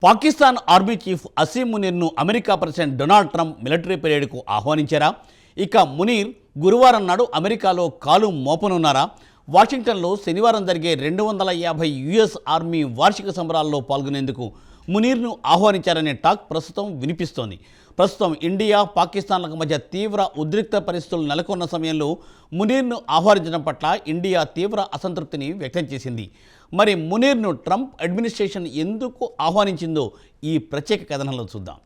Pakistan army chief Asim మునీర్ను America president Donald Trump military పెరేడ్కు ఆహ్వానించారా? ఇక మునీర్ గురువారం నాడు అమెరికాలో కాలు మోపనున్నారా? వాషింగ్టన్లో శనివారం జరిగే 250 యుఎస్ ఆర్మీ వార్షిక సంబరాల్లో పాల్గొనేందుకు మునీర్ను ఆహ్వానించారనే టాక్ ప్రస్తుతం వినిపిస్తోంది. ప్రస్తుతం ఇండియా పాకిస్తాన్లకు మధ్య తీవ్ర ఉద్రిక్త పరిస్థితులు నెలకొన్న సమయంలో మునీర్ను ఆహ్వానించడం పట్ల ఇండియా తీవ్ర అసంతృప్తిని వ్యక్తం చేసింది. మరి మునీర్ను ట్రంప్ అడ్మినిస్ట్రేషన్ ఎందుకు ఆహ్వానించిందో ఈ ప్రత్యేక కథనంలో చూద్దాం.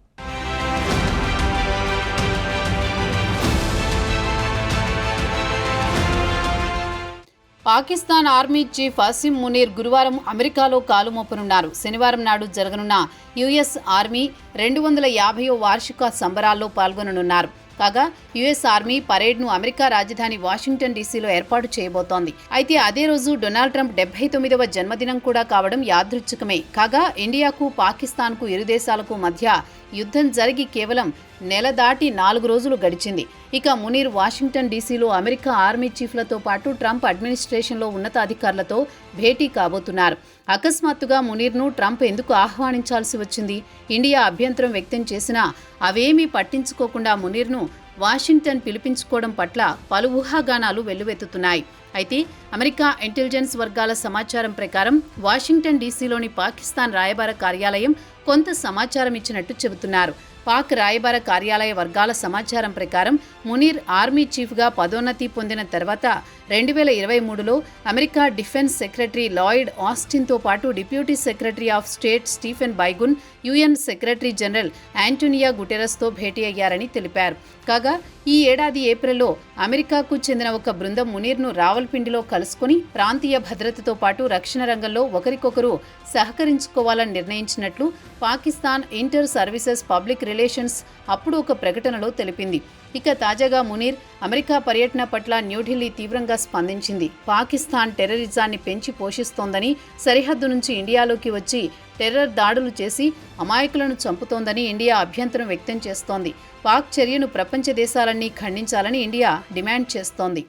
పాకిస్తాన్ ఆర్మీ చీఫ్ అసీం మునీర్ గురువారం అమెరికాలో కాలుమోపనున్నారు. శనివారం నాడు జరగనున్న యుఎస్ ఆర్మీ 250వ వార్షిక సంబరాల్లో పాల్గొననున్నారు. కాగా యుఎస్ ఆర్మీ పరేడ్ను అమెరికా రాజధాని వాషింగ్టన్ డీసీలో ఏర్పాటు చేయబోతోంది. అయితే అదే రోజు డొనాల్డ్ ట్రంప్ 79వ జన్మదినం కూడా కావడం యాదృచ్ఛికమే. కాగా ఇండియాకు పాకిస్తాన్కు ఇరు దేశాలకు మధ్య యుద్ధం జరిగి కేవలం నెల దాటి 4 రోజులు గడిచింది. ఇక మునీర్ వాషింగ్టన్ డీసీలో అమెరికా ఆర్మీ చీఫ్లతో పాటు ట్రంప్ అడ్మినిస్ట్రేషన్లో ఉన్నతాధికారులతో భేటీ కాబోతున్నారు. అకస్మాత్తుగా మునీర్ను ట్రంప్ ఎందుకు ఆహ్వానించాల్సి వచ్చింది? ఇండియా అభ్యంతరం వ్యక్తం చేసినా అవేమీ పట్టించుకోకుండా మునీర్ను వాషింగ్టన్ పిలిపించుకోవడం పట్ల పలు ఊహాగానాలు వెల్లువెత్తుతున్నాయి. అయితే అమెరికా ఇంటెలిజెన్స్ వర్గాల సమాచారం ప్రకారం వాషింగ్టన్ డీసీలోని పాకిస్తాన్ రాయబార కార్యాలయం కొంత సమాచారం ఇచ్చినట్టు చెబుతున్నారు. పాక్ రాయబార కార్యాలయ వర్గాల సమాచారం ప్రకారం మునీర్ ఆర్మీ చీఫ్గా పదోన్నతి పొందిన తర్వాత 2023లో అమెరికా డిఫెన్స్ సెక్రటరీ లాయిడ్ ఆస్టిన్తో పాటు deputy secretary of state Stephen Biegun, UN secretary general Antonio గుటెరస్తో భేటీ అయ్యారని తెలిపారు. కాగా ఈ ఏడాది ఏప్రిల్లో అమెరికాకు చెందిన ఒక బృందం మునీర్ను రావల్పిండిలో కలుసుకుని ప్రాంతీయ భద్రతతో పాటు రక్షణ రంగంలో ఒకరికొకరు సహకరించుకోవాలని నిర్ణయించినట్లు Pakistan inter services public relations అప్పుడు ఒక ప్రకటనలో తెలిపింది. ఇక తాజాగా మునీర్ అమెరికా పర్యటన పట్ల న్యూఢిల్లీ తీవ్రంగా స్పందించింది. పాకిస్తాన్ టెర్రరిజాన్ని పెంచి పోషిస్తోందని, సరిహద్దు నుంచి ఇండియాలోకి వచ్చి టెర్రర్ దాడులు చేసి అమాయకులను చంపుతోందని ఇండియా అభ్యంతరం వ్యక్తం చేస్తోంది. పాక్ చర్యను ప్రపంచ దేశాలన్నీ ఖండించాలని ఇండియా డిమాండ్ చేస్తోంది.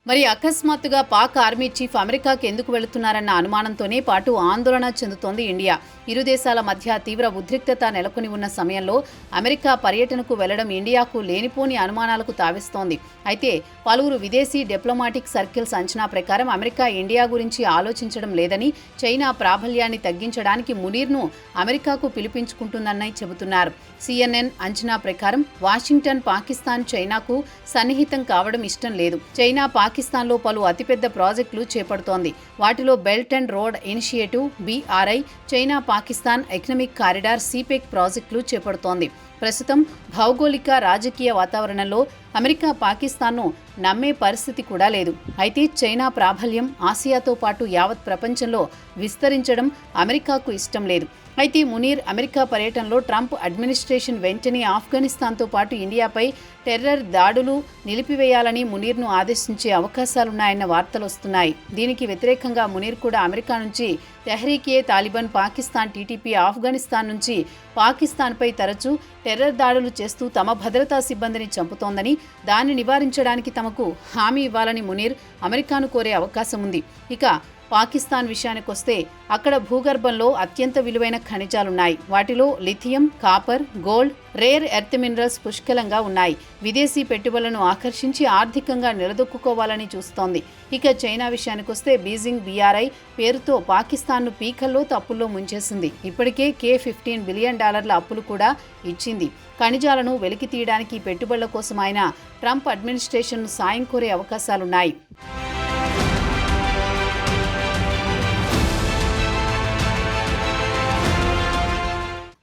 మరి అకస్మాత్తుగా పాక్ ఆర్మీ చీఫ్ అమెరికాకి ఎందుకు వెళుతున్నారన్న అనుమానంతోనే పాటు ఆందోళన చెందుతోంది ఇండియా. ఇరు దేశాల మధ్య తీవ్ర ఉద్రిక్తత నెలకొని ఉన్న సమయంలో అమెరికా పర్యటనకు వెళ్లడం ఇండియాకు లేనిపోని అనుమానాలకు తావిస్తోంది. అయితే పలువురు విదేశీ డిప్లొమాటిక్ సర్కిల్స్ అంచనా ప్రకారం అమెరికా ఇండియా గురించి ఆలోచించడం లేదని, చైనా ప్రాబల్యాన్ని తగ్గించడానికి మునీర్ను అమెరికాకు పిలిపించుకుంటుందని చెబుతున్నారు. CNN అంచనా ప్రకారం వాషింగ్టన్ పాకిస్తాన్ చైనాకు సన్నిహితం కావడం ఇష్టం లేదు. చైనా పాకిస్తాన్లో పలు అతిపెద్ద ప్రాజెక్టులు చేపడుతోంది. వాటిలో belt and road initiative, BRI, China Pakistan economic corridor, CPEC ప్రాజెక్టులు చేపడుతోంది. ప్రస్తుతం భౌగోళిక రాజకీయ వాతావరణంలో అమెరికా పాకిస్తాన్ను నమ్మే పరిస్థితి కూడా లేదు. అయితే చైనా ప్రాబల్యం ఆసియాతో పాటు యావత్ ప్రపంచంలో విస్తరించడం అమెరికాకు ఇష్టం లేదు. అయితే మునీర్ అమెరికా పర్యటనలో ట్రంప్ అడ్మినిస్ట్రేషన్ వెంటనే ఆఫ్ఘనిస్తాన్తో పాటు ఇండియాపై టెర్రర్ దాడులు నిలిపివేయాలని మునీర్ను ఆదేశించే అవకాశాలున్నాయన్న వార్తలు వస్తున్నాయి. దీనికి వ్యతిరేకంగా మునీర్ కూడా అమెరికా నుంచి తెహ్రీక్-ఏ-తాలిబాన్ పాకిస్తాన్ TTP ఆఫ్ఘనిస్తాన్ నుంచి పాకిస్తాన్పై తరచూ టెర్రర్ దాడులు చేస్తూ తమ భద్రతా సిబ్బందిని చంపుతోందని, దాన్ని నివారించడానికి తమకు హామీ ఇవ్వాలని మునీర్ అమెరికాను కోరే అవకాశం ఉంది. ఇక పాకిస్తాన్ విషయానికొస్తే అక్కడ భూగర్భంలో అత్యంత విలువైన ఖనిజాలున్నాయి. వాటిలో lithium, copper, gold, rare earth minerals పుష్కలంగా ఉన్నాయి. విదేశీ పెట్టుబడులను ఆకర్షించి ఆర్థికంగా నిలదొక్కుకోవాలని చూస్తోంది. ఇక చైనా విషయానికొస్తే బీజింగ్ BRI పేరుతో పాకిస్తాన్ను పీకల్లో తప్పుల్లో ముంచేసింది. ఇప్పటికే $15 బిలియన్ అప్పులు కూడా ఇచ్చింది. ఖనిజాలను వెలికి తీయడానికి పెట్టుబడుల కోసం ఆయన ట్రంప్ అడ్మినిస్ట్రేషన్ను సాయం కోరే అవకాశాలున్నాయి.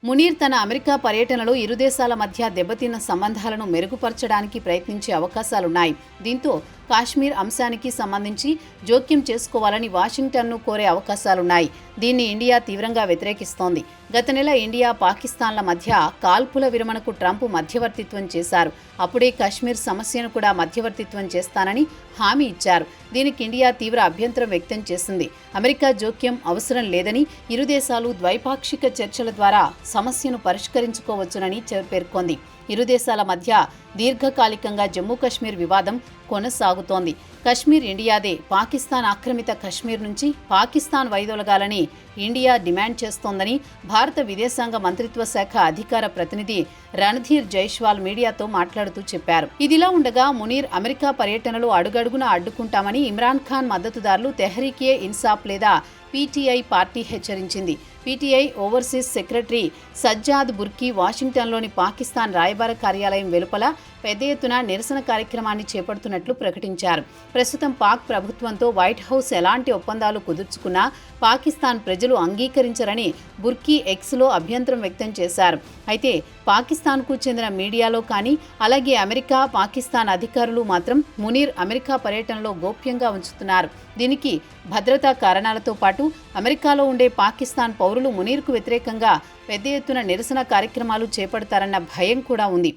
మునీర్ తన అమెరికా పర్యటనలో ఇరు దేశాల మధ్య దెబ్బతిన్న సంబంధాలను మెరుగుపరచడానికి ప్రయత్నించే అవకాశాలున్నాయి. దీంతో కాశ్మీర్ అంశానికి సంబంధించి జోక్యం చేసుకోవాలని వాషింగ్టన్ను కోరే అవకాశాలున్నాయి. దీన్ని ఇండియా తీవ్రంగా వ్యతిరేకిస్తోంది. గత నెల ఇండియా పాకిస్తాన్ల మధ్య కాల్పుల విరమణకు ట్రంప్ మధ్యవర్తిత్వం చేశారు. అప్పుడే కాశ్మీర్ సమస్యను కూడా మధ్యవర్తిత్వం చేస్తానని హామీ ఇచ్చారు. దీనికి ఇండియా తీవ్ర అభ్యంతరం వ్యక్తం చేసింది. అమెరికా జోక్యం అవసరం లేదని, ఇరు దేశాలు ద్వైపాక్షిక చర్చల ద్వారా సమస్యను పరిష్కరించుకోవచ్చునని పేర్కొంది. ఇరు దేశాల మధ్య దీర్ఘకాలికంగా జమ్మూ కశ్మీర్ వివాదం కొనసాగుతోంది. కశ్మీర్ ఇండియాదే, పాకిస్తాన్ ఆక్రమిత కశ్మీర్ నుంచి పాకిస్తాన్ వైదొలగాలని ఇండియా డిమాండ్ చేస్తోందని భారత విదేశాంగ మంత్రిత్వ శాఖ అధికార ప్రతినిధి రణధీర్ జైస్వాల్ మీడియాతో మాట్లాడుతూ చెప్పారు. ఇదిలా ఉండగా మునీర్ అమెరికా పర్యటనలు అడుగడుగునా అడ్డుకుంటామని ఇమ్రాన్ ఖాన్ మద్దతుదారులు తెహ్రీక్ ఏ ఇన్సాఫ్ లేదా పీటీఐ పార్టీ హెచ్చరించింది. PTI overseas secretary Sajjad Burki వాషింగ్టన్లోని పాకిస్తాన్ రాయబార కార్యాలయం వెలుపల పెద్ద ఎత్తున నిరసన కార్యక్రమాన్ని చేపడుతున్నట్లు ప్రకటించారు. ప్రస్తుతం పాక్ ప్రభుత్వంతో వైట్ హౌస్ ఎలాంటి ఒప్పందాలు కుదుర్చుకున్నా పాకిస్తాన్ ప్రజలు అంగీకరించరని బుర్కీ ఎక్స్లో అభ్యంతరం వ్యక్తం చేశారు. అయితే పాకిస్తాన్కు చెందిన మీడియాలో కానీ అలాగే అమెరికా, పాకిస్తాన్ అధికారులు మాత్రం మునీర్ అమెరికా పర్యటనలో గోప్యంగా ఉంచుతున్నారు. దీనికి భద్రతా కారణాలతో పాటు అమెరికాలో ఉండే పాకిస్తాన్ పౌరులు మునీర్కు వ్యతిరేకంగా పెద్ద ఎత్తున నిరసన కార్యక్రమాలు చేపడతారన్న భయం కూడా ఉంది.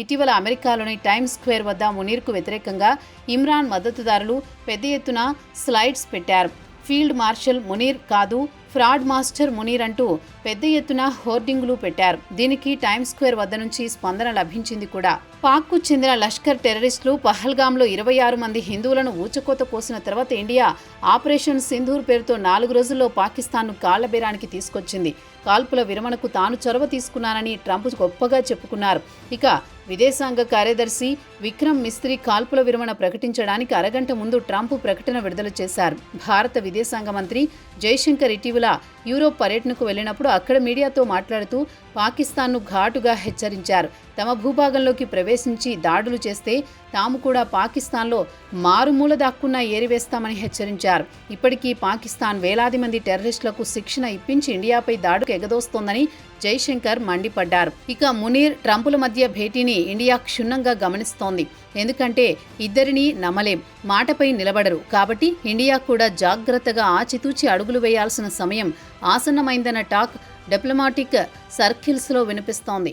ఇటీవల అమెరికాలోని టైమ్స్ స్క్వేర్ వద్ద మునీర్కు వ్యతిరేకంగా ఇమ్రాన్ మద్దతుదారులు పెద్ద ఎత్తున స్లైడ్స్ పెట్టారు. ఫీల్డ్ మార్షల్ మునీర్ కాదు, ఫ్రాడ్ మాస్టర్ మునీర్ అంటూ పెద్ద ఎత్తున హోర్డింగులు పెట్టారు. దీనికి టైమ్స్ స్క్వేర్ వద్ద నుంచి స్పందన లభించింది కూడా. పాక్కు చెందిన లష్కర్ టెర్రరిస్టులు పహల్గామ్లో 26 మంది హిందువులను ఊచకోత కోసిన తర్వాత ఇండియా ఆపరేషన్ సింధూర్ పేరుతో 4 రోజుల్లో పాకిస్తాన్ను కాళ్లబేరానికి తీసుకొచ్చింది. కాల్పుల విరమణకు తాను చొరవ తీసుకున్నానని ట్రంప్ గొప్పగా చెప్పుకున్నారు. ఇక విదేశాంగ కార్యదర్శి విక్రమ్ మిస్త్రీ కాల్పుల విరమణ ప్రకటించడానికి అరగంట ముందు ట్రంప్ ప్రకటన విడుదల చేశారు. భారత విదేశాంగ మంత్రి జైశంకర్ ఇటీవల యూరోప్ పర్యటనకు వెళ్లినప్పుడు అక్కడ మీడియాతో మాట్లాడుతూ పాకిస్తాన్ను ఘాటుగా హెచ్చరించారు. తమ భూభాగంలోకి ప్రవేశించి దాడులు చేస్తే తాము కూడా పాకిస్తాన్లో మారుమూల దాక్కున్నా ఏరివేస్తామని హెచ్చరించారు. ఇప్పటికీ పాకిస్తాన్ వేలాది మంది టెర్రరిస్టులకు శిక్షణ ఇప్పించి ఇండియాపై దాడుకు ఎగదోస్తోందని జైశంకర్ మండిపడ్డారు. ఇక మునీర్, ట్రంపుల మధ్య భేటీని ఇండియా క్షుణ్ణంగా గమనిస్తోంది. ఎందుకంటే ఇద్దరినీ నమ్మలేం, మాటపై నిలబడరు. కాబట్టి ఇండియా కూడా జాగ్రత్తగా ఆచితూచి అడుగులు వేయాల్సిన సమయం ఆసన్నమైందన్న టాక్ డిప్లొమాటిక్ సర్కిల్స్లో వినిపిస్తోంది.